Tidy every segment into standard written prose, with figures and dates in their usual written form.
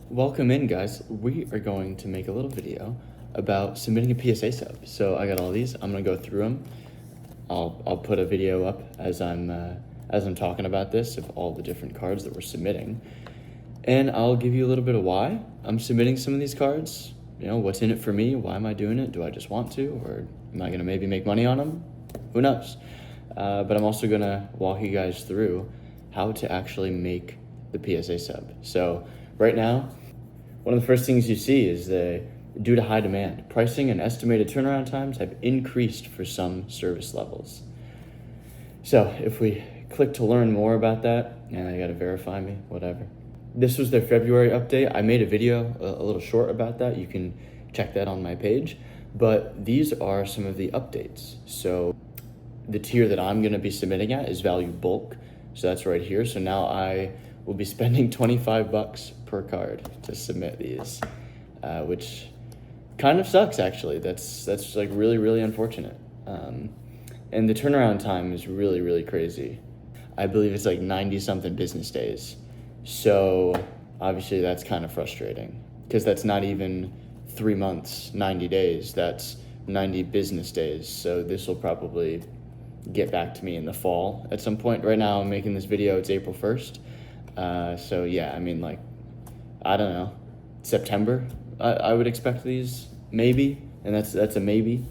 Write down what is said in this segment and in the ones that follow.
Welcome in, guys. We are going to make a little video about submitting a PSA sub. So I got all these. I'm gonna go through them. I'll put a video up as I'm talking about this of all the different cards that we're submitting, and I'll give you a little bit of why I'm submitting some of these cards. You know, what's in it for me? Why am I doing it? Do I just want to, or am I gonna maybe make money on them? Who knows? But I'm also gonna walk you guys through how to actually make the PSA sub. So right now, one of the first things you see is due to high demand, pricing and estimated turnaround times have increased for some service levels. So if we click to learn more about that, and I gotta verify me, whatever. This was their February update. I made a video, a little short about that. You can check that on my page. But these are some of the updates. So the tier that I'm gonna be submitting at is value bulk. So that's right here. So now I will be spending 25 bucks per card to submit these, which kind of sucks actually. That's like really, really unfortunate. And the turnaround time is really, really crazy. I believe it's like 90 something business days. So obviously that's kind of frustrating because that's not even 3 months, 90 days, that's 90 business days. So this will probably get back to me in the fall at some point. Right now I'm making this video, it's April 1st. So yeah, I mean, like, I don't know, September, I would expect these, maybe, and that's a maybe.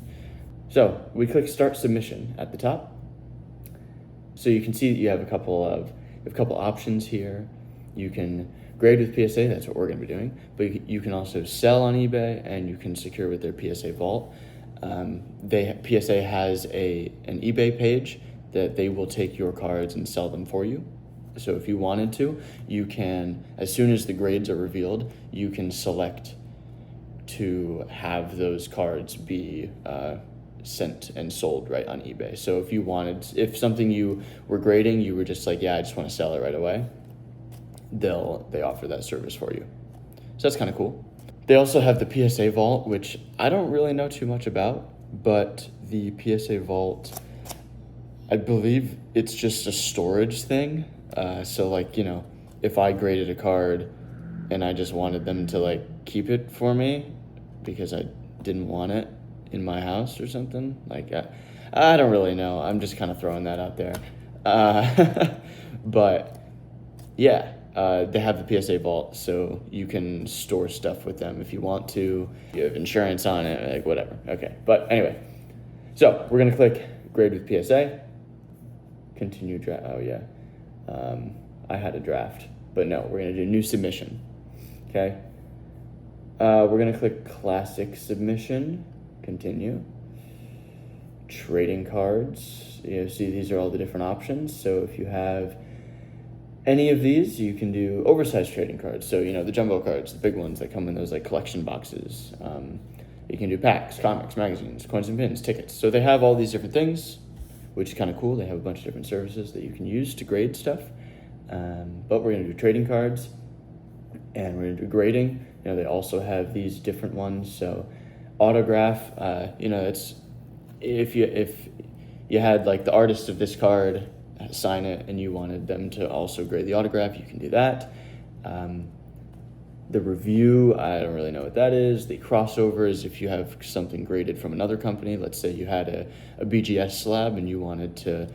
So we click start submission at the top. So you can see that you have a couple options here. You can grade with PSA, that's what we're gonna be doing, but you can also sell on eBay and you can secure with their PSA vault. PSA has an eBay page that they will take your cards and sell them for you. So if you wanted to, you can, as soon as the grades are revealed, you can select to have those cards be sent and sold right on eBay. So if you wanted, if something you were grading, you were just like, yeah, I just want to sell it right away, they offer that service for you. So that's kind of cool. They also have the PSA vault, which I don't really know too much about, but the PSA vault, I believe it's just a storage thing. So like, you know, if I graded a card and I just wanted them to like keep it for me because I didn't want it in my house or something, like, I don't really know. I'm just kind of throwing that out there. But yeah, they have the PSA vault, so you can store stuff with them if you want to. You have insurance on it, like whatever. Okay, but anyway, so we're gonna click grade with PSA, continue draft. Oh yeah, I had a draft, but no, we're gonna do new submission. Okay, we're gonna click classic submission, continue. Trading cards, you know, see these are all the different options. So if you have any of these, you can do oversized trading cards. So, you know, the jumbo cards, the big ones that come in those like collection boxes. You can do packs, comics, magazines, coins and pins, tickets. So they have all these different things, which is kind of cool. They have a bunch of different services that you can use to grade stuff. But we're gonna do trading cards and we're gonna do grading. You know, they also have these different ones. So autograph, you know, it's, if you had like the artist of this card sign it and you wanted them to also grade the autograph, you can do that. The review, I don't really know what that is. The crossover is if you have something graded from another company. Let's say you had a BGS slab and you wanted to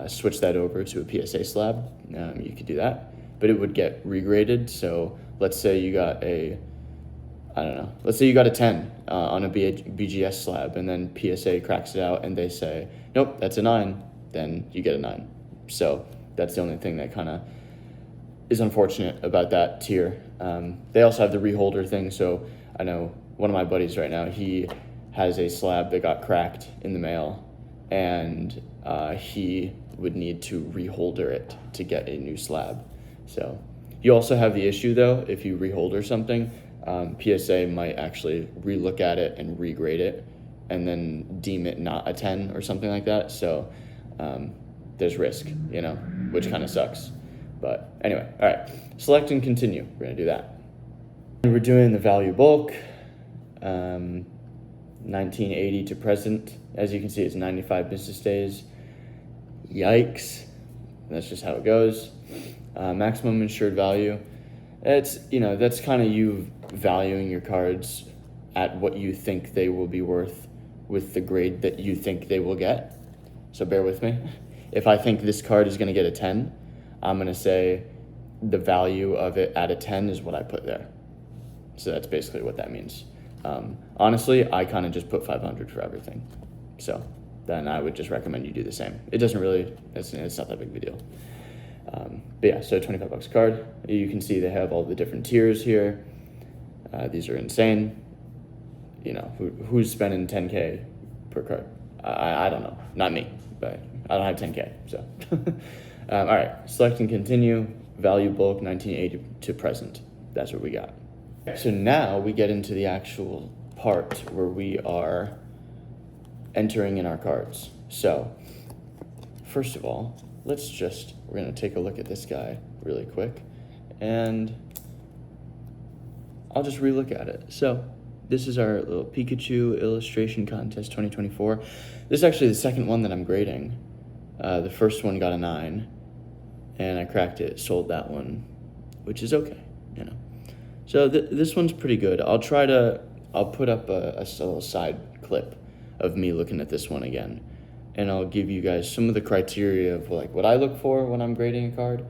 switch that over to a PSA slab, you could do that, but it would get regraded. So let's say you got let's say you got a 10 on a BGS slab, and then PSA cracks it out and they say, nope, that's a 9, then you get a 9. So that's the only thing that kind of is unfortunate about that tier. They also have the reholder thing. So I know one of my buddies right now, he has a slab that got cracked in the mail, and he would need to reholder it to get a new slab. So you also have the issue though, if you reholder something, PSA might actually relook at it and regrade it and then deem it not a 10 or something like that. So there's risk, you know, which kind of sucks. But anyway, all right, select and continue. We're gonna do that. And we're doing the value bulk, 1980 to present. As you can see, it's 95 business days. Yikes, that's just how it goes. Maximum insured value. It's, that's kind of you valuing your cards at what you think they will be worth with the grade that you think they will get. So bear with me. If I think this card is going to get a 10, I'm going to say the value of it at a 10 is what I put there. So that's basically what that means. Honestly, I kind of just put 500 for everything. So then I would just recommend you do the same. It doesn't really, it's not that big of a deal. But yeah, so $25 a card. You can see they have all the different tiers here. These are insane. Who's spending 10K per card? I don't know, not me, but I don't have 10K, so. All right, select and continue, value bulk 1980 to present. That's what we got. So now we get into the actual part where we are entering in our cards. So first of all, we're gonna take a look at this guy really quick, and I'll just relook at it. So this is our little Pikachu illustration contest 2024. This is actually the second one that I'm grading. The first one got a 9, and I cracked it, sold that one, which is okay, So this one's pretty good. I'll put up a little side clip of me looking at this one again, and I'll give you guys some of the criteria of like what I look for when I'm grading a card,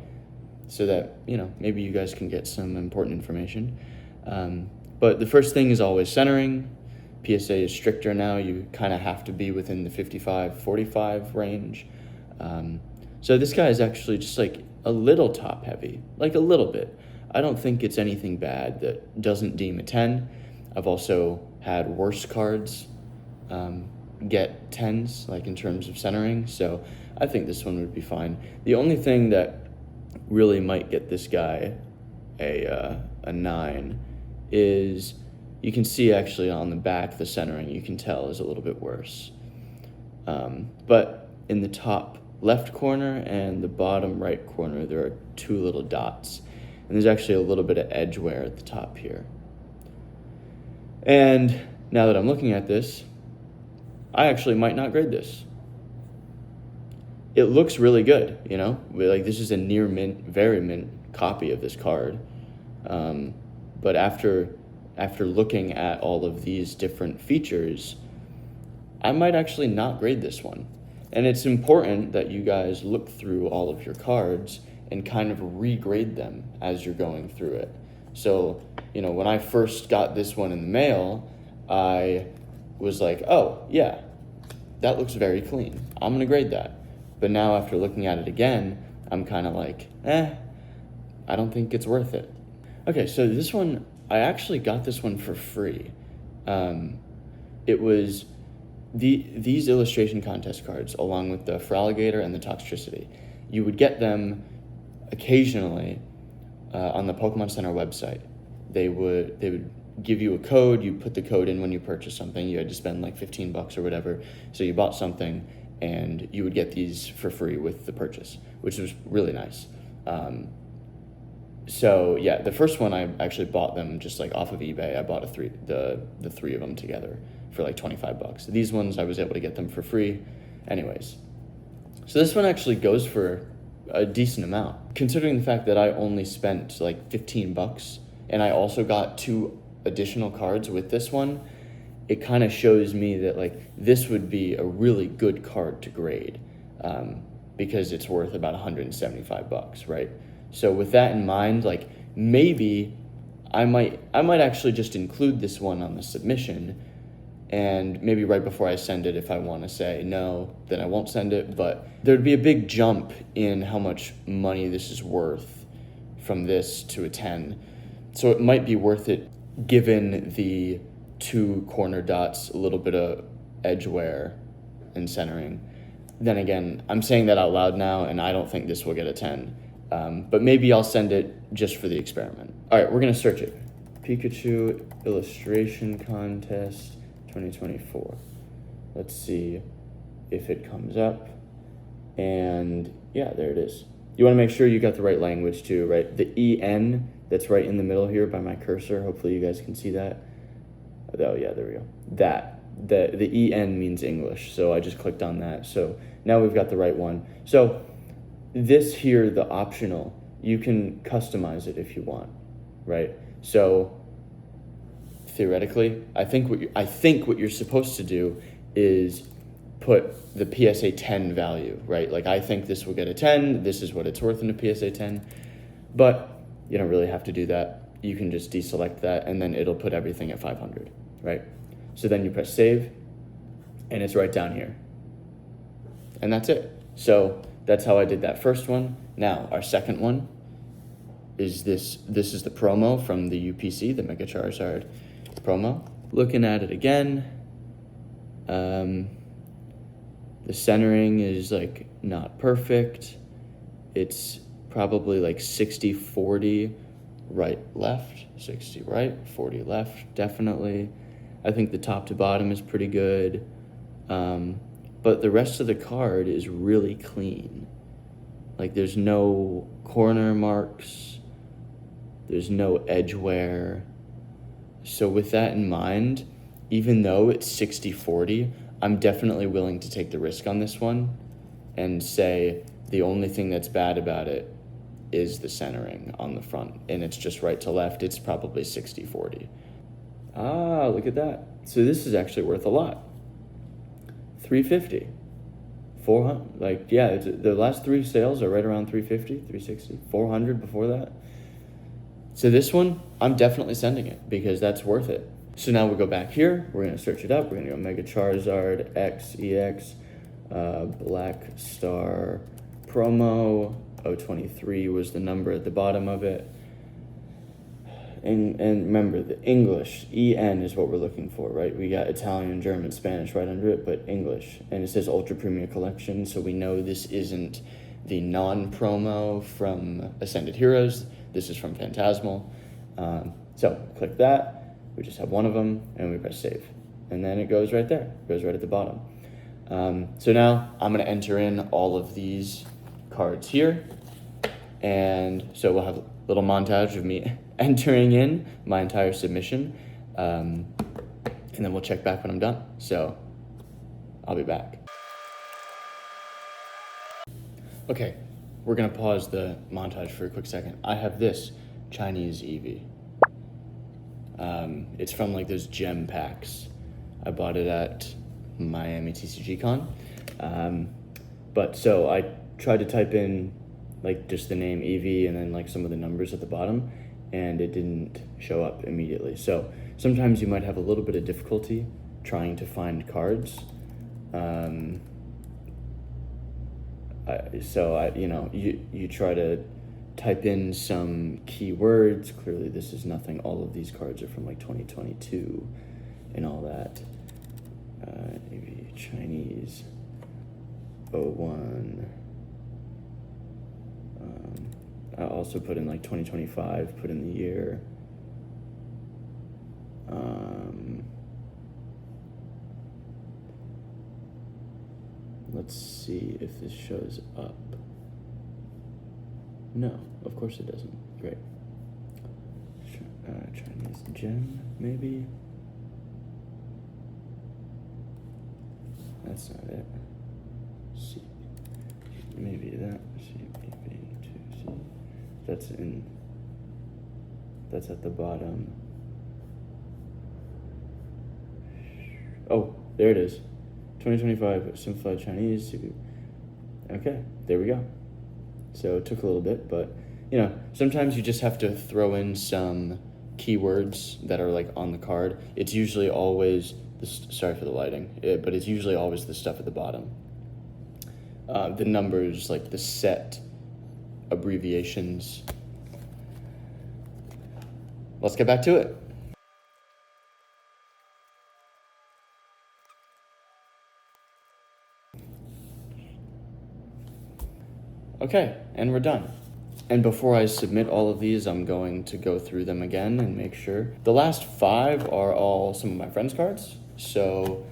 so that, maybe you guys can get some important information. But the first thing is always centering. PSA is stricter now. You kind of have to be within the 55-45 range. So this guy is actually just like a little top heavy, like a little bit. I don't think it's anything bad that doesn't deem a 10. I've also had worse cards get 10s, like in terms of centering. So I think this one would be fine. The only thing that really might get this guy a 9 is, you can see actually on the back, the centering, you can tell, is a little bit worse. But in the top left corner and the bottom right corner, there are 2 little dots. And there's actually a little bit of edge wear at the top here. And now that I'm looking at this, I actually might not grade this. It looks really good, Like, this is a near mint, very mint copy of this card. But after looking at all of these different features, I might actually not grade this one. And it's important that you guys look through all of your cards and kind of regrade them as you're going through it. So, when I first got this one in the mail, I was like, oh, yeah, that looks very clean. I'm going to grade that. But now after looking at it again, I'm kind of like, I don't think it's worth it. Okay, so this one, I actually got this one for free. It was these illustration contest cards, along with the Feraligatr and the Toxtricity. You would get them occasionally on the Pokemon Center website. They would give you a code. You put the code in when you purchase something. You had to spend like $15 or whatever. So you bought something, and you would get these for free with the purchase, which was really nice. So yeah, the first one, I actually bought them just like off of eBay. I bought the 3 of them together for like $25. These ones, I was able to get them for free. Anyways, so this one actually goes for a decent amount, considering the fact that I only spent like $15, and I also got 2 additional cards with this one. It kind of shows me that like this would be a really good card to grade, because it's worth about $175, right? So with that in mind, like maybe I might actually just include this one on the submission, and maybe right before I send it, if I want to say no, then I won't send it. But there'd be a big jump in how much money this is worth from this to a 10. So it might be worth it, given the 2 corner dots, a little bit of edge wear and centering. Then again, I'm saying that out loud now, and I don't think this will get a 10. But maybe I'll send it just for the experiment. All right, we're going to search it. Pikachu Illustration Contest 2024. Let's see if it comes up. And yeah, there it is. You want to make sure you got the right language too, right? The EN that's right in the middle here by my cursor. Hopefully you guys can see that. Oh yeah, there we go. The EN means English, so I just clicked on that. So now we've got the right one. So this here, the optional, you can customize it if you want. right? So theoretically, I think what you're supposed to do is put the PSA 10 value, right? Like, I think this will get a 10. This is what it's worth in a PSA 10. But you don't really have to do that. You can just deselect that, and then it'll put everything at 500, right? So then you press save, and it's right down here. And that's it. So that's how I did that first one. Now, our second one is this. This is the promo from the UPC, the Mega Charizard promo. Looking at it again, the centering is like not perfect. It's probably like 60-40 right left, 60 right, 40 left, definitely. I think the top to bottom is pretty good, but the rest of the card is really clean. Like, there's no corner marks, there's no edge wear. So with that in mind, even though it's 60-40, I'm definitely willing to take the risk on this one and say the only thing that's bad about it is the centering on the front, and it's just right to left. It's probably 60-40. Ah, look at that. So this is actually worth a lot. 350, 400, like, yeah, the last three sales are right around 350, 360, 400 before that. So this one, I'm definitely sending it because that's worth it. So now we'll go back here. We're going to search it up. We're going to go Mega Charizard X EX Black Star promo. 023 was the number at the bottom of it. And remember, the English, EN is what we're looking for, right? We got Italian, German, Spanish right under it, but English. And it says Ultra Premium Collection, so we know this isn't the non-promo from Ascended Heroes. This is from Phantasmal. So click that. We just have one of them, and we press save. And then it goes right there. It goes right at the bottom. So now I'm going to enter in all of these cards here. And so we'll have a little montage of me entering in my entire submission. And then we'll check back when I'm done. So I'll be back. Okay, we're going to pause the montage for a quick second. I have this Chinese Eevee. It's from like those gem packs. I bought it at Miami TCG Con. But so I tried to type in like just the name Eevee and then like some of the numbers at the bottom, and it didn't show up immediately. So sometimes you might have a little bit of difficulty trying to find cards. You try to type in some keywords. Clearly this is nothing. All of these cards are from like 2022 and all that. Maybe Chinese 01. I also put in like 2025, put in the year. Let's see if this shows up. No, of course it doesn't. Great. Chinese gem, maybe? That's not it. C. Maybe that. CPB2C. That's at the bottom. Oh, there it is. 2025 Simplified Chinese. Okay, there we go. So it took a little bit, but sometimes you just have to throw in some keywords that are like on the card. It's usually always sorry for the lighting, but it's usually always the stuff at the bottom. The numbers, like the set abbreviations. Let's get back to it. Okay, and we're done. And before I submit all of these, I'm going to go through them again and make sure. The last 5 are all some of my friends' cards, so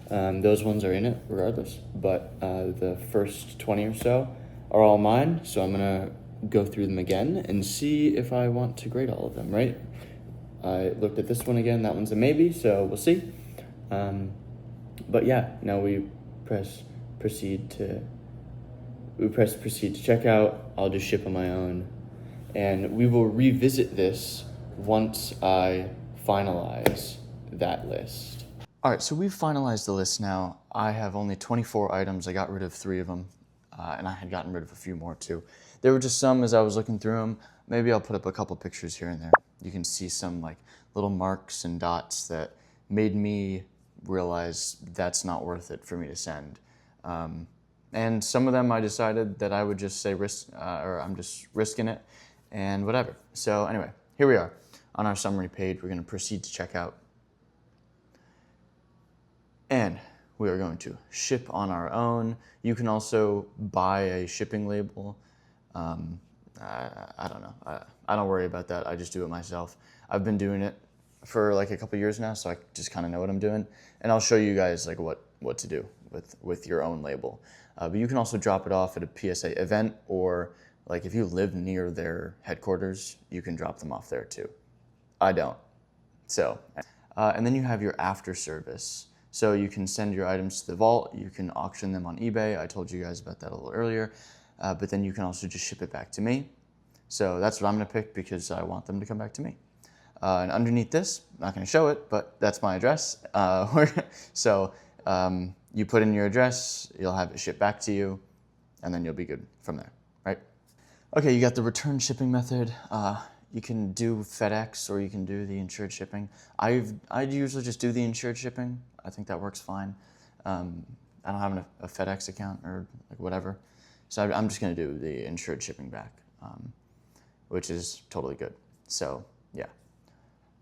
those ones are in it regardless. But the first 20 or so are all mine, so I'm gonna go through them again and see if I want to grade all of them, right? I looked at this one again, that one's a maybe, so we'll see. But yeah, now we press proceed to check out. I'll just ship on my own, and we will revisit this once I finalize that list. All right, so we've finalized the list now. I have only 24 items. I got rid of 3 of them, and I had gotten rid of a few more too. There were just some as I was looking through them. Maybe I'll put up a couple pictures here and there. You can see some like little marks and dots that made me realize that's not worth it for me to send. And some of them I decided that I would just say or I'm just risking it and whatever. So anyway, here we are on our summary page. We're going to proceed to checkout. And we are going to ship on our own. You can also buy a shipping label. I don't know. I don't worry about that. I just do it myself. I've been doing it for like a couple years now, so I just kind of know what I'm doing. And I'll show you guys like what to do with your own label. But you can also drop it off at a PSA event, or like if you live near their headquarters, you can drop them off there too. I don't. So, and then you have your after service. So you can send your items to the vault, you can auction them on eBay. I told you guys about that a little earlier. But then you can also just ship it back to me. So that's what I'm gonna pick because I want them to come back to me. And underneath this, I'm not gonna show it, but that's my address. So you put in your address, you'll have it shipped back to you, and then you'll be good from there, right? Okay, you got the return shipping method. You can do FedEx or you can do the insured shipping. I usually just do the insured shipping. I think that works fine. I don't have a FedEx account or like whatever. So I'm just gonna do the insured shipping back, which is totally good. So yeah.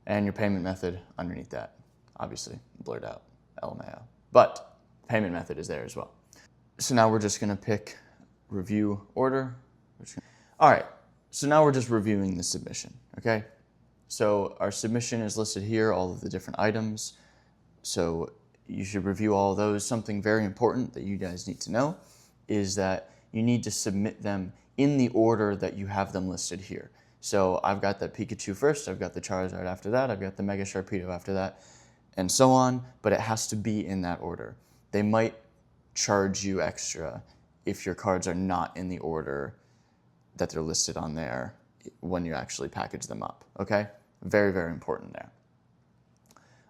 And your payment method underneath that, obviously blurred out, LMAO. But payment method is there as well. So now we're just gonna pick review order. All right, so now we're just reviewing the submission, okay? So our submission is listed here, all of the different items. So you should review all of those. Something very important that you guys need to know is that you need to submit them in the order that you have them listed here. So I've got the Pikachu first, I've got the Charizard after that, I've got the Mega Sharpedo after that, and so on, but it has to be in that order. They might charge you extra if your cards are not in the order that they're listed on there when you actually package them up, okay? Very, very important there.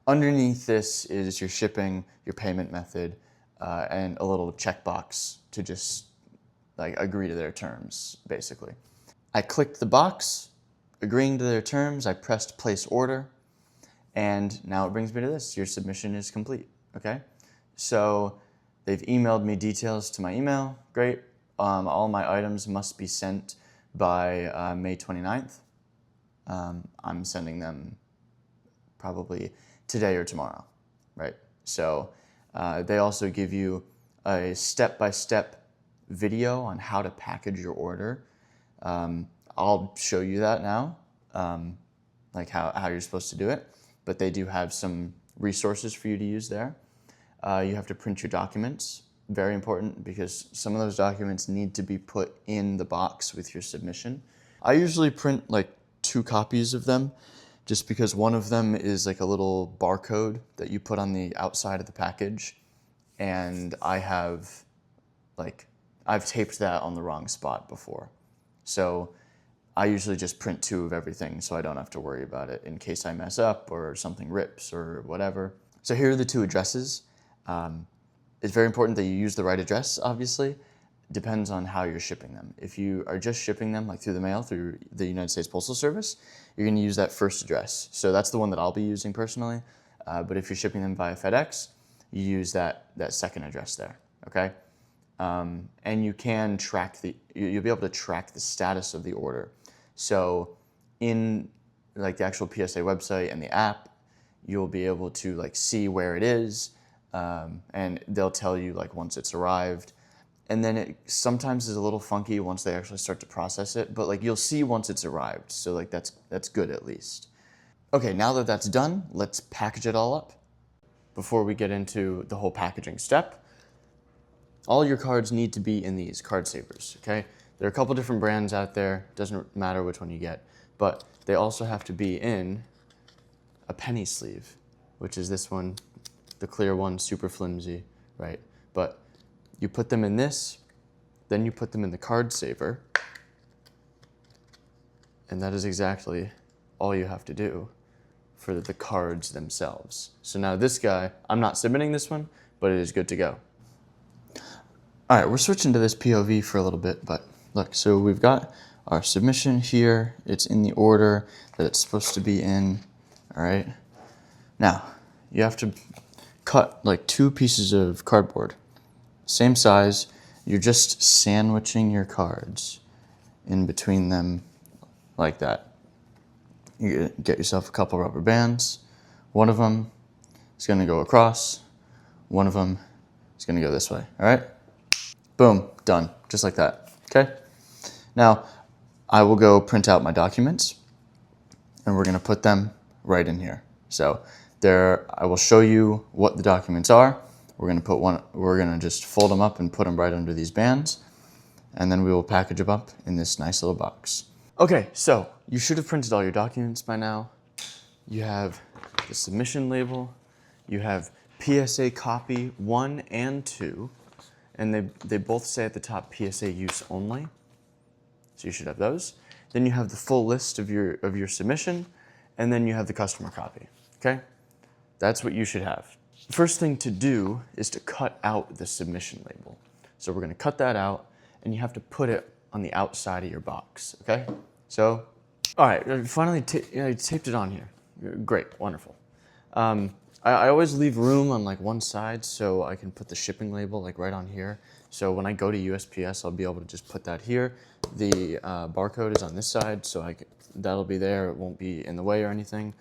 Underneath this is your shipping, your payment method, and a little checkbox to just like agree to their terms, basically. I clicked the box, agreeing to their terms, I pressed place order, and now it brings me to this. Your submission is complete, okay? So they've emailed me details to my email, great. All my items must be sent by May 29th. I'm sending them probably today or tomorrow, right? So they also give you a step-by-step video on how to package your order. I'll show you that now, like how you're supposed to do it, but they do have some resources for you to use there. You have to print your documents. Very important because some of those documents need to be put in the box with your submission. I usually print like 2 copies of them just because one of them is like a little barcode that you put on the outside of the package, and I've taped that on the wrong spot before. So I usually just print 2 of everything so I don't have to worry about it in case I mess up or something rips or whatever. So here are the 2 addresses. It's very important that you use the right address, obviously. Depends on how you're shipping them. If you are just shipping them like through the mail, through the United States Postal Service, you're gonna use that first address. So that's the one that I'll be using personally. But if you're shipping them via FedEx, you use that second address there, okay? And you can track you'll be able to track the status of the order. So in like the actual PSA website and the app, you'll be able to like see where it is, and they'll tell you like once it's arrived. And then it sometimes is a little funky once they actually start to process it, but like you'll see once it's arrived. So like that's good at least. Okay, now that that's done, let's package it all up. Before we get into the whole packaging step, all your cards need to be in these card savers, okay? There are a couple different brands out there, doesn't matter which one you get, but they also have to be in a penny sleeve, which is this one, the clear one, super flimsy, right? But you put them in this, then you put them in the card saver, and that is exactly all you have to do for the cards themselves. So now this guy, I'm not submitting this one, but it is good to go. All right, we're switching to this POV for a little bit, but look, so we've got our submission here. It's in the order that it's supposed to be in, all right? Now, you have to cut like 2 pieces of cardboard, same size. You're just sandwiching your cards in between them like that. You get yourself a couple rubber bands. One of them is gonna go across. One of them is gonna go this way, all right? Boom, done, just like that, okay? Now, I will go print out my documents and we're gonna put them right in here. So there, I will show you what the documents are. We're gonna just fold them up and put them right under these bands, and then we will package them up in this nice little box. Okay, so you should have printed all your documents by now. You have the submission label, you have PSA copy 1 and 2, and they both say at the top PSA use only. So you should have those. Then you have the full list of your submission, and then you have the customer copy, okay? That's what you should have. First thing to do is to cut out the submission label. So we're gonna cut that out, and you have to put it on the outside of your box, okay? So, all right, finally taped it on here. Great, wonderful. I always leave room on like one side so I can put the shipping label like right on here. So when I go to USPS, I'll be able to just put that here. The barcode is on this side, so that'll be there. It won't be in the way or anything.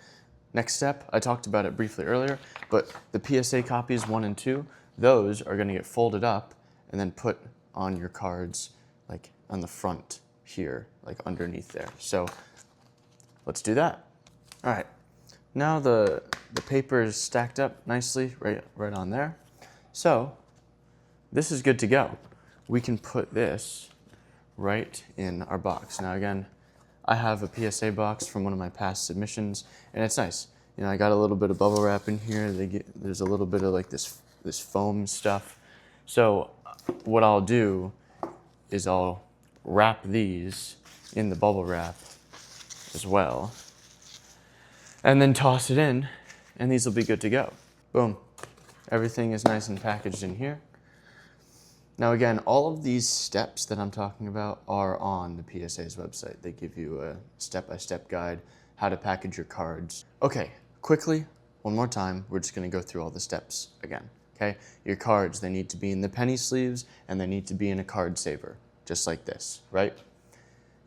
Next step, I talked about it briefly earlier, but the PSA copies 1 and 2, those are gonna get folded up and then put on your cards like on the front here, like underneath there. So let's do that. All right, now the paper is stacked up nicely right on there. So this is good to go. We can put this right in our box. Now again, I have a PSA box from one of my past submissions, and it's nice. You know, I got a little bit of bubble wrap in here. There's a little bit of like this foam stuff. So what I'll do is I'll wrap these in the bubble wrap as well, and then toss it in, and these will be good to go. Boom. Everything is nice and packaged in here. Now again, all of these steps that I'm talking about are on the PSA's website. They give you a step-by-step guide how to package your cards. Okay, quickly, one more time, we're just gonna go through all the steps again, okay? Your cards, they need to be in the penny sleeves and they need to be in a card saver, just like this, right?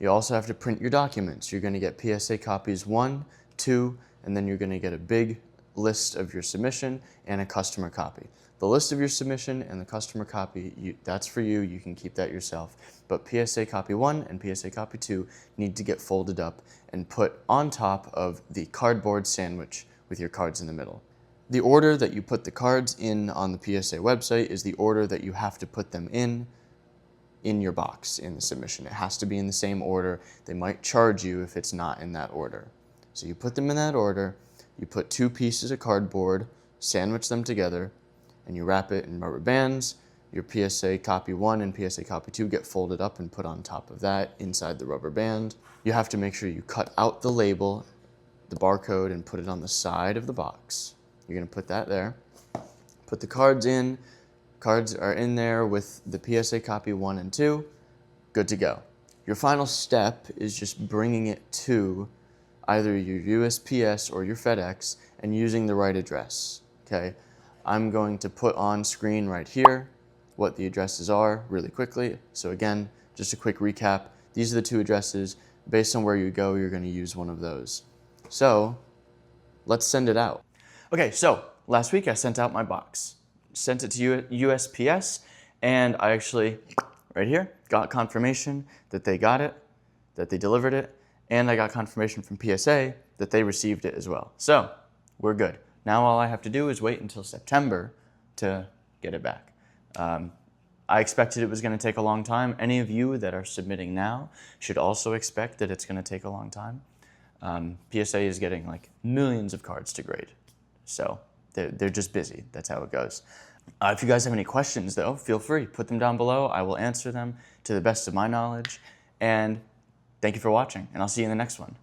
You also have to print your documents. You're gonna get PSA copies 1, 2, and then you're gonna get a big list of your submission and a customer copy. The list of your submission and the customer copy, that's for you. You can keep that yourself. But PSA copy 1 and PSA copy 2 need to get folded up and put on top of the cardboard sandwich with your cards in the middle. The order that you put the cards in on the PSA website is the order that you have to put them in your box in the submission. It has to be in the same order. They might charge you if it's not in that order. So you put them in that order, you put 2 pieces of cardboard, sandwich them together, and you wrap it in rubber bands. Your PSA copy 1 and PSA copy 2 get folded up and put on top of that inside the rubber band. You have to make sure you cut out the label, the barcode, and put it on the side of the box. You're gonna put that there. Put the cards in. Cards are in there with the PSA copy 1 and 2. Good to go. Your final step is just bringing it to either your USPS or your FedEx and using the right address, okay? I'm going to put on screen right here what the addresses are really quickly. So again, just a quick recap. These are the 2 addresses. Based on where you go, you're gonna use one of those. So let's send it out. Okay, so last week I sent out my box. Sent it to USPS, and I actually, right here, got confirmation that they got it, that they delivered it, and I got confirmation from PSA that they received it as well. So we're good. Now all I have to do is wait until September to get it back. I expected it was gonna take a long time. Any of you that are submitting now should also expect that it's gonna take a long time. PSA is getting like millions of cards to grade. So they're just busy, that's how it goes. If you guys have any questions though, feel free, put them down below. I will answer them to the best of my knowledge. And thank you for watching, and I'll see you in the next one.